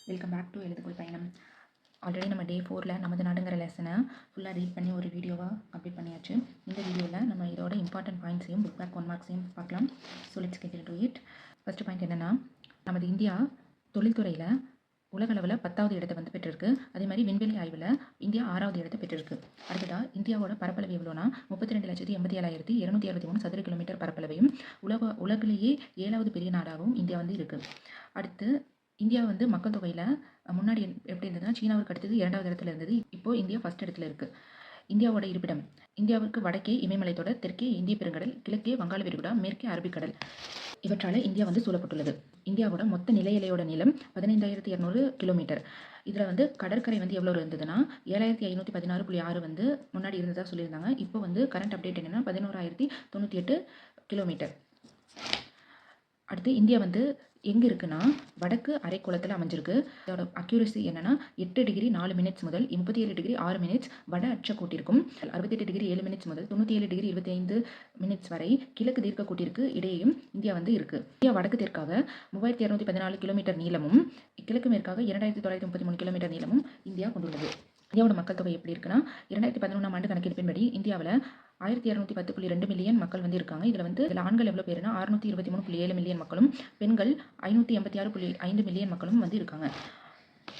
Welcome back to எழுதுகோள் பயணம். Already நம்ம டே 4ல் நமது நாடுங்கிற லெசனை ஃபுல்லாக ரீட் பண்ணி ஒரு வீடியோவாக அப்டேட் பண்ணியாச்சு. இந்த வீடியோவில் நம்ம இதோட இம்பார்ட்டன்ட் பாயிண்ட்ஸையும் புக் பேக் 1 மார்க்ஸையும் பார்க்கலாம். So let's get into it. First point என்னென்னா, நமது இந்தியா தொழில்துறையில் உலகளவில் 10வது இடத்தை வந்து பெற்றிருக்கு. அதே மாதிரி விண்வெளி ஆய்வில் இந்தியா 6வது இடத்தை பெற்றிருக்கு. அடுத்ததாக இந்தியாவோட பரப்பளவு எவ்வளோனா 32,87,263 சதுர கிலோமீட்டர் பரப்பளவையும் உலகிலேயே 7வது பெரிய நாடாகவும் இந்தியா வந்து இருக்குது. அடுத்து இந்தியா வந்து மக்கள் தொகையில் முன்னாடி எப்படி இருந்ததுன்னா சீனாவுக்கு அடுத்தது 2வது இடத்துல இருந்தது. இப்போது இந்தியா ஃபர்ஸ்ட் இடத்துல இருக்குது. இந்தியாவோட இருப்பிடம் இந்தியாவுக்கு வடக்கே இமயமலைத்தொடர், தெற்கே இந்திய பெருங்கடல், கிழக்கே வங்காள விரிகுடா, மேற்கே அரபிக்கடல் இவற்றால் இந்தியா வந்து சூழப்பட்டுள்ளது. இந்தியாவோட மொத்த நில எல்லையோட நீளம் 15,200 கிலோமீட்டர். இதில் வந்து கடற்கரை வந்து எவ்வளோ இருந்ததுன்னா 7,516.6 வந்து முன்னாடி இருந்ததாக சொல்லியிருந்தாங்க. இப்போ வந்து கரண்ட் அப்டேட் என்னென்னா 11,098 கிலோமீட்டர். அடுத்து இந்தியா வந்து எங்கே இருக்குன்னா வடக்கு அரைக்கோளத்தில் அமைஞ்சிருக்கு. அதோட அக்யூரசி என்னென்னா 8 டிகிரி 4 மினிட்ஸ் முதல் 37 டிகிரி 6 மினிட்ஸ் வட அச்சக்கோட்டிற்கும், 68 டிகிரி 7 மினிட்ஸ் முதல் 97 டிகிரி 25 மினிட்ஸ் வரை கிழக்கு தீர்க்க கோட்டிற்கு இடையேயும் இந்தியா வந்து இருக்குது. இந்தியா வடக்கு தெற்காக 3,214 கிலோமீட்டர் நீளமும், கிழக்கு மேற்காக 2,933 கிலோமீட்டர் நீளமும் இந்தியா கொண்டுள்ளது. இந்தியாவோட மக்கள் தொகை எப்படி இருக்குன்னா 2011ஆம் ஆண்டு கணக்கெடுப்பின்படி இந்தியாவில் 1,210.2 மில்லியன் மக்கள் வந்து இருக்காங்க. இதில் ஆண்கள் எவ்வளோ பேருனா 623.7 மில்லியன் மக்களும், பெண்கள் 586.5 மில்லியன் மக்களும் வந்து இருக்காங்க.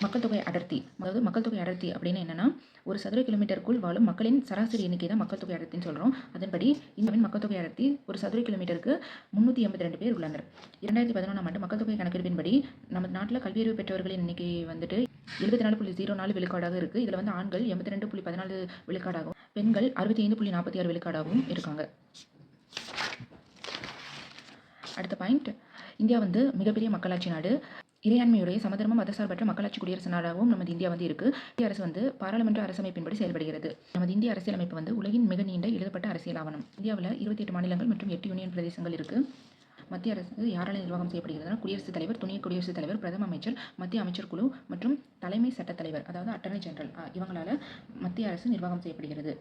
மக்கள் தொகை அடர்த்தி, அதாவது மக்கள் தொகை அடர்த்தி அப்படின்னு என்னென்னா ஒரு சதுர கிலோமீட்டருக்குள் வாழும் மக்களின் சராசரி எண்ணிக்கை தான் மக்கள் தொகை அடர்த்தின்னு சொல்கிறோம். அதன்படி இந்தியாவின் மக்கள் தொகை அடர்த்தி ஒரு சதுர கிலோமீட்டருக்கு 382 பேர் உள்ளனர். 2011ஆம் ஆண்டு மக்கள் தொகை கணக்கெடுப்பின்படி நம்ம நாட்டில் கல்வியறிவு பெற்றவர்களின் எண்ணிக்கை வந்துட்டு 74.04 விழுக்காடாக இருக்குது. இதில் வந்து ஆண்கள் 82.14 விழுக்காடாகவும், பெண்கள் 65.46 விழுக்காடாகவும் இருக்காங்க. அடுத்த பாயிண்ட், இந்தியா வந்து மிகப்பெரிய மக்களாட்சி நாடு. இறையாண்மையுடைய சமதர்ம மதசார்பற்ற மக்களாட்சி குடியரசு நாடாகவும் நமது இந்தியா வந்து இருக்குது. இந்திய அரசு வந்து பாராளுமன்ற அரசமைப்பின்படி செயல்படுகிறது. நமது இந்திய அரசியலமைப்பு வந்து உலகின் மிக நீண்ட எழுதப்பட்ட அரசியல் ஆவணம். இந்தியாவில் 28 மாநிலங்கள் மற்றும் 8 யூனியன் பிரதேசங்கள் இருக்குது. மத்திய அரசு யாரால் நிர்வாகம் செய்யப்படுகிறதுனா குடியரசுத் தலைவர், துணை குடியரசுத் தலைவர், பிரதம அமைச்சர், மத்திய அமைச்சர் குழு மற்றும் தலைமை சட்டத் தலைவர், அதாவது அட்டர்னி ஜெனரல், இவங்களால் மத்திய அரசு நிர்வாகம் செய்யப்படுகிறது.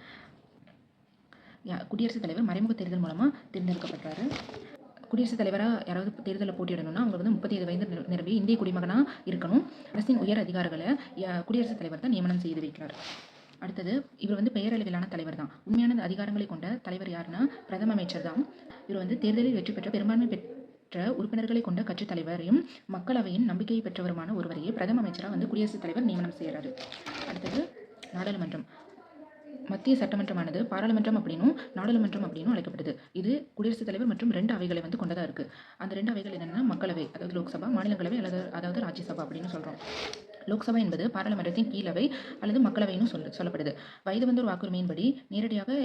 குடியரசுத் தலைவர் மறைமுக தேர்தல் மூலமாக தேர்ந்தெடுக்கப்படுறாரு. குடியரசுத் தலைவராக யாராவது தேர்தலில் போட்டியிடணும்னா அவங்க வந்து 37 வயது நிரம்பி இந்திய குடிமகனாக இருக்கணும். அரசின் உயர் அதிகாரிகளை குடியரசுத் தலைவர் தான் நியமனம் செய்து வைக்கிறார். அடுத்தது, இவர் வந்து பெயரளவிலான தலைவர் தான். உண்மையான அதிகாரங்களை கொண்ட தலைவர் யாருன்னா பிரதம அமைச்சர் தான். இவர் வந்து தேர்தலில் வெற்றி பெற்ற பெரும்பான்மை பெற்ற உறுப்பினர்களை கொண்ட கட்சித் தலைவரையும் மக்களவையின் நம்பிக்கையை பெற்றவருமான ஒருவரையே பிரதம அமைச்சராக வந்து குடியரசுத் தலைவர் நியமனம் செய்கிறாரு. அடுத்தது, நாடாளுமன்றம். மத்திய சட்டமன்றமானது பாராளுமன்றம் அப்படின்னும் நாடாளுமன்றம் அப்படின்னும் அழைக்கப்படுது. இது குடியரசுத் தலைவர் மற்றும் 2 அவைகளை வந்து கொண்டதாக இருக்குது. அந்த 2 அவைகள் என்னென்னா மக்களவை, அதாவது லோக்சபா, மாநிலங்களவை அதாவது ராஜ்யசபா அப்படின்னு சொல்கிறோம். லோக்சபா என்பது பாராளுமன்றத்தின் கீழவை அல்லது மக்களவைன்னு சொல்லப்படுது. வயது வந்து ஒரு வாக்குரிமையின்படி நேரடியாக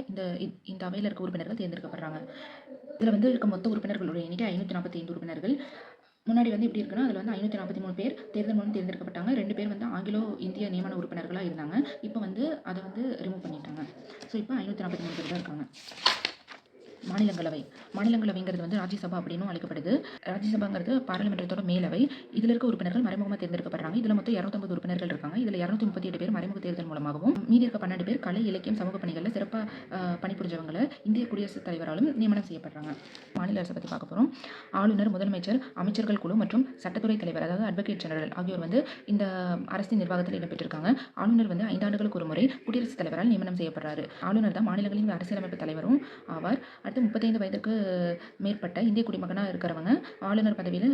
இந்த அவையில் இருக்க உறுப்பினர்கள் தேர்ந்தெடுக்கப்படுறாங்க. இதில் வந்து இருக்க மொத்த உறுப்பினர்களுடைய எண்ணிக்கை 545 உறுப்பினர்கள். முன்னாடி வந்து எப்படி இருக்குன்னா அதில் வந்து 543 பேர் தேர்தல் மூலம் தேர்ந்தெடுக்கப்பட்டாங்க. 2 பேர் வந்து ஆங்கிலோ இந்திய நியமன உறுப்பினர்களாக இருந்தாங்க. இப்போ வந்து அதை வந்து ரிமூவ் பண்ணிட்டாங்க. ஸோ இப்போ 543 பேர் தான் இருக்காங்க. மாநிலங்களவைங்கிறது வந்து ராஜ்யசபா அப்படின்னு அழைக்கப்படுது. ராஜ்யசபாங்கிறது பாராளுமன்றத்தோட மேலவை. இதில் இருக்க உறுப்பினர்கள் மறைமுகமாக தேர்ந்தெடுக்கப்படுறாங்க. இதில் மொத்தம் 250 உறுப்பினர்கள் இருக்காங்க. இதில் 238 பேர் மறைமுக தேர்தல் மூலமாகவும், மீதி இருக்க 12 பேர் கலை, இலக்கியம், சமூக பணிகளில் சிறப்பாக பணிபுரிஞ்சவங்களை இந்திய குடியரசுத் தலைவராலும் நியமனம் செய்யப்படுறாங்க. மாநில அரசை பற்றி பார்க்க போகிறோம். ஆளுநர், முதலமைச்சர், அமைச்சர்கள் குழு மற்றும் சட்டத்துறை தலைவர், அதாவது அட்வொகேட் ஜெனரல் ஆகியோர் வந்து இந்த அரசின் நிர்வாகத்தில் இடம்பெற்றிருக்காங்க. ஆளுநர் வந்து 5 ஆண்டுகளுக்கு ஒரு முறை குடியரசுத் தலைவரால் நியமனம் செய்யப்படுறாரு. ஆளுநர் தான் மாநிலங்களின் அரசியலமைப்பு தலைவரும் ஆவார். அடுத்து 35 வயதுக்கு மேற்பட்ட இந்திய குடிமகனாக இருக்கிறவங்க ஆளுநர் பதவியில்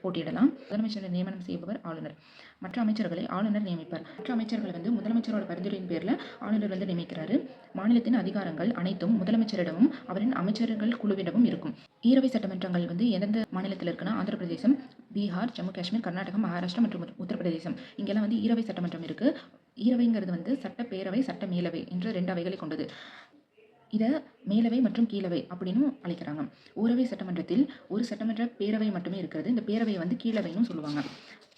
போட்டியிடலாம். முதலமைச்சரை நியமனம் செய்பவர் ஆளுநர். மற்ற அமைச்சர்களை ஆளுநர் நியமிப்பார். மற்ற அமைச்சர்களை வந்து முதலமைச்சரோட பரிந்துரையின் பேரில் ஆளுநர் வந்து நியமிக்கிறாரு. மாநிலத்தின் அதிகாரங்கள் அனைத்தும் முதலமைச்சரிடமும் அவரின் அமைச்சர்கள் குழுவிடமும் இருக்கும். ஈரவை சட்டமன்றங்கள் வந்து எந்தெந்த மாநிலத்தில் இருக்குன்னா ஆந்திர பிரதேசம், பீகார், ஜம்மு காஷ்மீர், கர்நாடகம், மகாராஷ்டிரா மற்றும் உத்தரப்பிரதேசம். இங்கெல்லாம் வந்து ஈரவை சட்டமன்றம் இருக்குது. ஈரவைங்கிறது வந்து சட்டப்பேரவை, சட்ட மேலவை என்ற 2 அவைகளை கொண்டது. இதை மேலவை மற்றும் கீழவை அப்படின்னு அழைக்கிறாங்க. ஊரவை சட்டமன்றத்தில் ஒரு சட்டமன்ற பேரவை மட்டுமே இருக்கிறது. இந்த பேரவையை வந்து கீழவைன்னு சொல்லுவாங்க.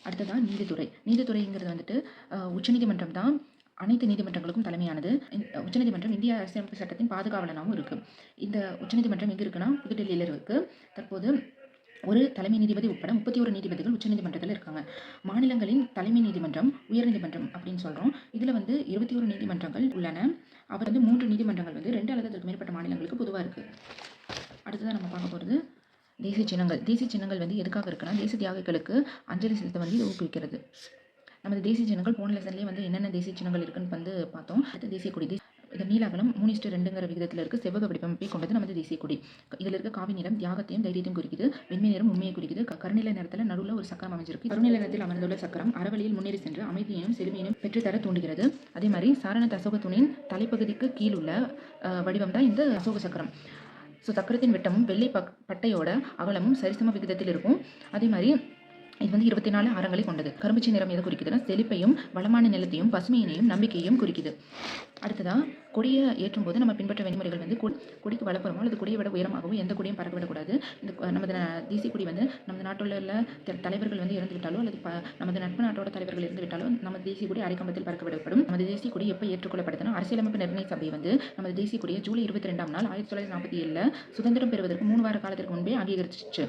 அடுத்ததான் நீதித்துறைங்கிறது வந்துட்டு உச்சநீதிமன்றம் தான் அனைத்து நீதிமன்றங்களுக்கும் தலைமையானது. உச்சநீதிமன்றம் இந்திய அரசியலமைப்பு சட்டத்தின் பாதுகாவலனாகவும் இருக்குது. இந்த உச்சநீதிமன்றம் எங்கே இருக்குன்னா புதுடெல்லியில் இருக்குது. தற்போது ஒரு தலைமை நீதிபதி உட்பட 31 நீதிபதிகள் உச்சநீதிமன்றத்தில் இருக்காங்க. மாநிலங்களின் தலைமை நீதிமன்றம் உயர்நீதிமன்றம் அப்படின்னு சொல்கிறோம். இதில் வந்து 21 நீதிமன்றங்கள் உள்ளன. அவர் வந்து 3 நீதிமன்றங்கள் வந்து 2 அல்லது அதற்கு மேற்பட்ட மாநிலங்களுக்கு பொதுவாக இருக்குது. அடுத்ததான் நம்ம பார்க்க போகிறது தேசிய சின்னங்கள். தேசிய சின்னங்கள் வந்து எதுக்காக இருக்குன்னா தேச தியாகிகளுக்கு அஞ்சலி செலுத்த வந்து ஊக்குவிக்கிறது. நமது தேசிய சின்னங்கள் போன லெசன்லேயே வந்து என்னென்ன தேசிய சின்னங்கள் இருக்குன்னு வந்து பார்த்தோம். அடுத்து தேசிய கொடி. இது நீல அகலம் 3:2ங்கிற விகிதத்தில் இருக்குது. செவ்வக வடிவமைப்பை கொண்டது நமது தேசிய கொடி. இதில் இருக்க காவி நிறம் தியாகத்தையும் தைரியத்தையும் குறிக்குது. வெண்மை நிறம் உண்மையை குறிக்குது. கருநிலை நிறத்தில் நடுவில் ஒரு சக்கரம் அமைஞ்சிருக்கு. கருநிலை நிறத்தில் அமர்ந்துள்ள சக்கரம் அறவழியில் முன்னேறி சென்று அமைதியையும் செழுமையையும் பெற்றுத்தர தூண்டுகிறது. அதே மாதிரி சாரணத் அசோக தூணின் தலைப்பகுதிக்கு கீழ் உள்ள வடிவம் தான் இந்த அசோக சக்கரம். ஸோ சக்கரத்தின் விட்டமும் வெள்ளை பட்டையோட அகலமும் சரிசம விகிதத்தில் இருக்கும். அதே மாதிரி இது வந்து 24 ஆரங்களை கொண்டது. கரும்புச்சி நிறம் எதை குறிக்குதுன்னா செழிப்பையும் வளமான நிலத்தையும் பசுமையினையும் நம்பிக்கையும் குறிக்குது. அடுத்ததாக கொடியை ஏற்றும் போது நம்ம பின்பற்ற வழிமுறைகள் வந்து கொடிக்கு வலப்புறமோ அல்லது கொடியை விட உயரமாகவும் எந்த கொடியும் பறக்க விடக்கூடாது. இந்த நமது தேசிய கொடி வந்து நமது நாட்டில் உள்ள தலைவர்கள் வந்து இறந்து விட்டாலோ அல்லது நமது நட்பு நாட்டோட தலைவர்கள் இறந்து விட்டாலோ நமது தேசிய கொடி அரைக்கம்பத்தில் பறக்க விடப்படும். நமது தேசிய கொடி எப்போ ஏற்றுக்கொள்ளப்படுதுன்னா அரசியலமைப்பு நிர்ணய சபை வந்து நமது தேசிய கொடியை ஜூலை 22ஆம் நாள் 1947 சுதந்திரம் பெறுவதற்கு 3 வார காலத்திற்கு முன்பே அங்கீகரிச்சிச்சு.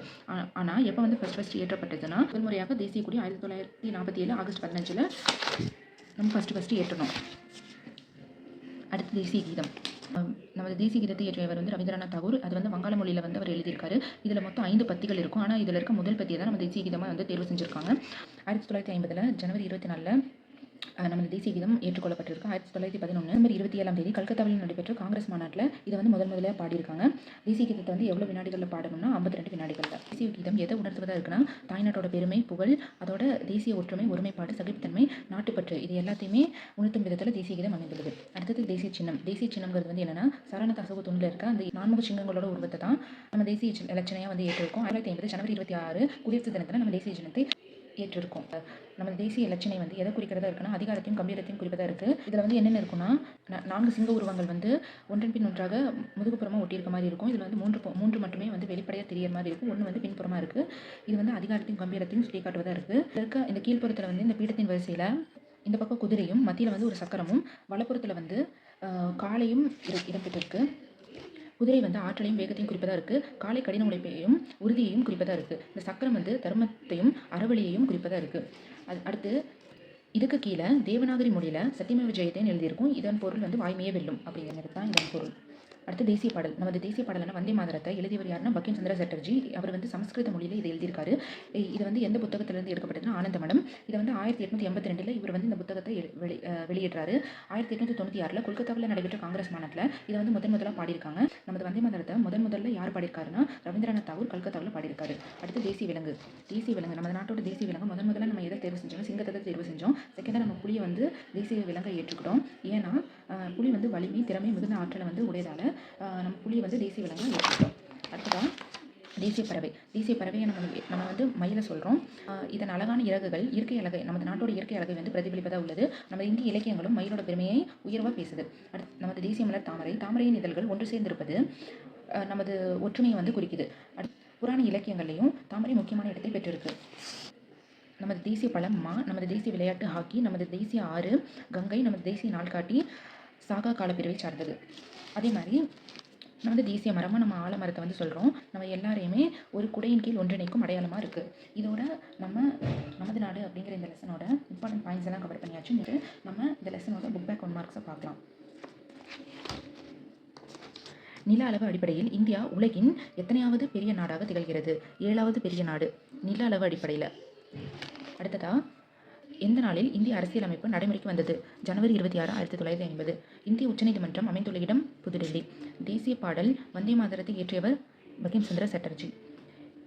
ஆனால் எப்போ வந்து ஃபர்ஸ்ட் ஏற்றப்பட்டதுன்னா முதல் முறையாக தேசிய கொடி 1947 ஆகஸ்ட் 15 நம்ம ஃபர்ஸ்ட் ஏற்றணும். அடுத்து தேசிய கீதம். நமது தேசிய கீதத்தை இயற்றியவர் வந்து ரவீந்திரநாத் தாகூர். அது வந்து வங்காள மொழியில் வந்து அவர் எழுதியிருக்காரு. இதில் மொத்தம் 5 பத்திகள் இருக்கும். ஆனால் இதில் இருக்க முதல் பத்தியை தான் நம்ம தேசிய கீதமாக வந்து தேர்வு செஞ்சுருக்காங்க. 1950 ஜனவரி 24 நமது தேசிய கீதம் ஏற்றுக்கொள்ளப்பட்டிருக்கு. 1911 நவம்பர் 27ஆம் தேதி கல்கத்தாவில் நடைபெற்ற காங்கிரஸ் மாநாட்டில் இதை வந்து முதல்ல பாடியிருக்காங்க. தேசிய கீதத்தை வந்து எவ்வளோ வினாடிகளில் பாடணும்னா 52 வினாடிகளில். தேசிய கீதம் எதை உணர்த்துவதாக இருக்குன்னா தாய்நாட்டோட பெருமை, புகழ், அதோட தேசிய ஒற்றுமை, ஒருமைப்பாடு, சகிப்புத்தன்மை, நாட்டுப்பற்று இது எல்லாத்தையுமே உணர்த்தும் விதத்தில் தேசிய கீதம் அமைந்துள்ளது. அடுத்தது தேசிய சின்னம். தேசிய சின்னம்ங்கிறது வந்து என்னன்னா சாரணத் அசோக தூணில் இருக்க அந்த 4 சின்னங்களோட உருவத்தை தான் நம்ம தேசிய இலட்சணையாக வந்து ஏற்றிருக்கோம். 1950 ஜனவரி 26 குடியரசு தினத்தில் நம்ம தேசிய சின்னத்தை ஏற்றிருக்கோம். நம்ம தேசிய இலட்சணை வந்து எதை குறிக்கிறதா இருக்குன்னா அதிகாரத்தையும் கம்பீரத்தையும் குறிப்பதாக இருக்குது. இதில் வந்து என்னென்ன இருக்குன்னா 4 சிங்க உருவங்கள் வந்து ஒன்றன் பின் ஒன்றாக முதுகுப்புறமாக ஒட்டியிருக்க மாதிரி இருக்கும். இதில் வந்து மூன்று மட்டுமே வந்து வெளிப்படையாக தெரியற மாதிரி இருக்கும். ஒன்று வந்து பின்புறமாக இருக்குது. இது வந்து அதிகாரத்தையும் கம்பீரத்தையும் சுட்டி காட்டுவதாக இருக்குது. இருக்க இந்த கீழ்ப்புறத்தில் வந்து இந்த பீடத்தின் வரிசையில் இந்த பக்கம் குதிரையும் மத்தியில் வந்து ஒரு சக்கரமும் வலப்புறத்தில் வந்து காளையும் இடம்பெற்றிருக்கு. குதிரை வந்து ஆற்றலையும் வேகத்தையும் குறிப்பதாக இருக்குது. காலை கடின உழைப்பையும் உறுதியையும் குறிப்பதாக இருக்குது. இந்த சக்கரம் வந்து தர்மத்தையும் அறவழியையும் குறிப்பதாக இருக்குது. அடுத்து இதுக்கு கீழே தேவநாகரி மொழியில் சத்தியமேவ ஜெயத்தேன்னு எழுதியிருக்கும். இதன் பொருள் வந்து வாய்மையே வெல்லும் அப்படிங்கிறது தான் இதன் பொருள். அடுத்து தேசிய பாடல். நமது தேசிய பாடலான வந்தே மாதரத்தை எழுதியவர் யாருன்னா பங்கிம் சந்திர சட்டர்ஜி. அவர் வந்து சமஸ்கிருத மொழியில் இதை எழுதியிருக்காரு. இது வந்து எந்த புத்தகத்திலிருந்து எடுக்கப்பட்டதுன்னா ஆனந்தமடம். இதை வந்து 1882 இவர் வந்து இந்த புத்தகத்தை வெளியிடுறாரு. 1896 கொல்கத்தாவில் நடைபெற்ற காங்கிரஸ் மாநாட்டில் இதை வந்து முதலாக பாடியிருக்காங்க. நமது வந்தே மாதரத்தை முதல்ல யார் பாடியிருக்காருன்னா ரவீந்திரநாத் தாகூர் கல்கத்தாவில் பாடியிருக்காரு. அடுத்து தேசிய விலங்கு. தேசிய விலங்கு நம்ம நாட்டோட தேசிய விலங்கு முதல்ல நம்ம எதை தேர்வு செஞ்சோம்? சிங்கத்தை தான் தேர்வு செஞ்சோம். செகண்டாக நம்ம புலியை வந்து தேசிய விலங்கை ஏற்றுக்கிட்டோம். ஏன்னா புலி வந்து வலிமை, திறமை, மிகுந்த ஆற்றலை வந்து உடையதால் நம்ம புலியை வந்து தேசிய விலங்காக ஏற்றுக்கிட்டோம். அடுத்ததான் தேசிய பறவை. தேசிய பறவையை நம்ம வந்து மயிலை சொல்கிறோம். இதன் அழகான இறகுகள் இயற்கை அழகை நமது நாட்டோட இயற்கை அழகை வந்து பிரதிபலிப்பதாக உள்ளது. நமது இந்திய இலக்கியங்களும் மயிலோட பெருமையை உயர்வாக பேசுது. நமது தேசிய மலர் தாமரை. தாமரையின் இதழ்கள் ஒன்று சேர்ந்திருப்பது நமது ஒற்றுமையை வந்து குறிக்குது. புராண இலக்கியங்கள்லையும் தாமரை முக்கியமான இடத்தை பெற்றிருக்கு. நமது தேசிய பழம் மா. நமது தேசிய விளையாட்டு ஹாக்கி. நமது தேசிய ஆறு கங்கை. நமது தேசிய நாள்காட்டி சாகா காலப்பிரிவை சார்ந்தது. அதே மாதிரி நமது தேசிய மரமாக நம்ம ஆலமரத்தை வந்து சொல்கிறோம். நம்ம எல்லாரையுமே ஒரு குடையின் கீழ் ஒன்றிணைக்கும் அடையாளமாக இருக்குது. இதோட நமது நாடு அப்படிங்கிற இந்த லெசனோட இம்பார்ட்டன்ட் பாயிண்ட்ஸ் எல்லாம் கவர் பண்ணியாச்சு. நம்ம இந்த லெசனோட புக் பேக் 1 மார்க்ஸை பார்க்கலாம். நில அளவு அடிப்படையில் இந்தியா உலகின் எத்தனையாவது பெரிய நாடாக திகழ்கிறது? 7வது பெரிய நாடு நில அளவு அடிப்படையில். அடுத்ததாக எந்த நாளில் இந்திய அரசியலமைப்பு நடைமுறைக்கு வந்தது? ஜனவரி 26, 1950. இந்திய உச்சநீதிமன்றம் அமைந்துள்ள இடம் புதுடெல்லி. தேசிய பாடல் வந்தே மாதரத்தை இயற்றியவர் பங்கிம் சந்திர சட்டர்ஜி.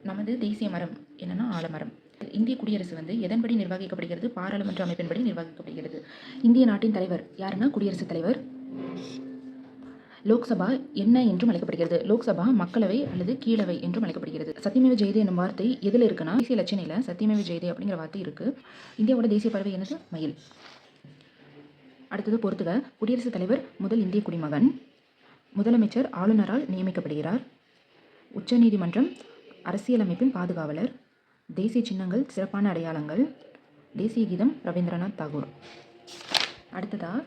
நமது தேசிய மரம் என்னன்னா ஆலமரம். இந்திய குடியரசு வந்து எதன்படி நிர்வகிக்கப்படுகிறது? பாராளுமன்ற அமைப்பின்படி நிர்வகிக்கப்படுகிறது. இந்திய நாட்டின் தலைவர் யாருன்னா குடியரசுத் தலைவர். லோக்சபா என்ன என்றும் அழைக்கப்படுகிறது? லோக்சபா மக்களவை அல்லது கீழவை என்றும் அழைக்கப்படுகிறது. சத்தியமேவ ஜெயதே என்னும் வார்த்தை எதில் இருக்குன்னா தேசிய இலட்சணையில் சத்தியமேவ ஜெயதே அப்படிங்கிற வார்த்தை இருக்குது. இந்தியாவோட தேசிய பறவை என்னது? மயில். அடுத்தது பொறுத்துக. குடியரசுத் தலைவர் முதல் இந்திய குடிமகன். முதலமைச்சர் ஆளுநரால் நியமிக்கப்படுகிறார். உச்சநீதிமன்றம் அரசியலமைப்பின் பாதுகாவலர். தேசிய சின்னங்கள் சிறப்பான அடையாளங்கள். தேசிய கீதம் ரவீந்திரநாத் தாகூர். அடுத்ததாக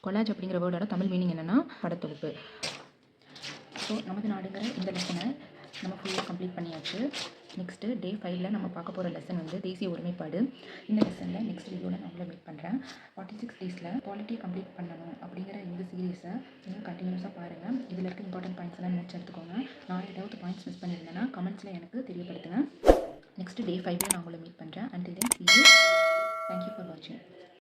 கொலாஜ் அப்படிங்கிற வேர்டோட தமிழ் மீனிங் என்னென்னா படத்தொகுப்பு. ஸோ நமது நாடுங்கிற இந்த லெசனை நம்ம ஃபுல்லாக கம்ப்ளீட் பண்ணியாச்சு. நெக்ஸ்ட்டு டே 5ல் நம்ம பார்க்க போகிற லெசன் வந்து தேசிய ஒருமைப்பாடு. இந்த லெசனில் நெக்ஸ்ட் வீடியோவில் நான் உங்களை மீட் பண்ணுறேன். 46 டேஸில் பாலிட்டி கம்ப்ளீட் பண்ணணும் அப்படிங்கிற இந்த சீரீஸை நீங்கள் கண்டினியூஸாக பாருங்கள். இதில் இருக்க இம்பார்ட்டன்ட் பாயிண்ட்ஸ் எல்லாம் நோட்ஸ் எடுத்துக்கோங்க. நான் ஏதாவது பாயிண்ட்ஸ் மிஸ் பண்ணியிருந்தேன்னா கமெண்ட்ஸில் எனக்கு தெரியப்படுத்துங்க. நெக்ஸ்ட் டே 5ல் நான் உங்களை மீட் பண்ணுறேன். Until then see you. Thank you. For வாட்சிங்.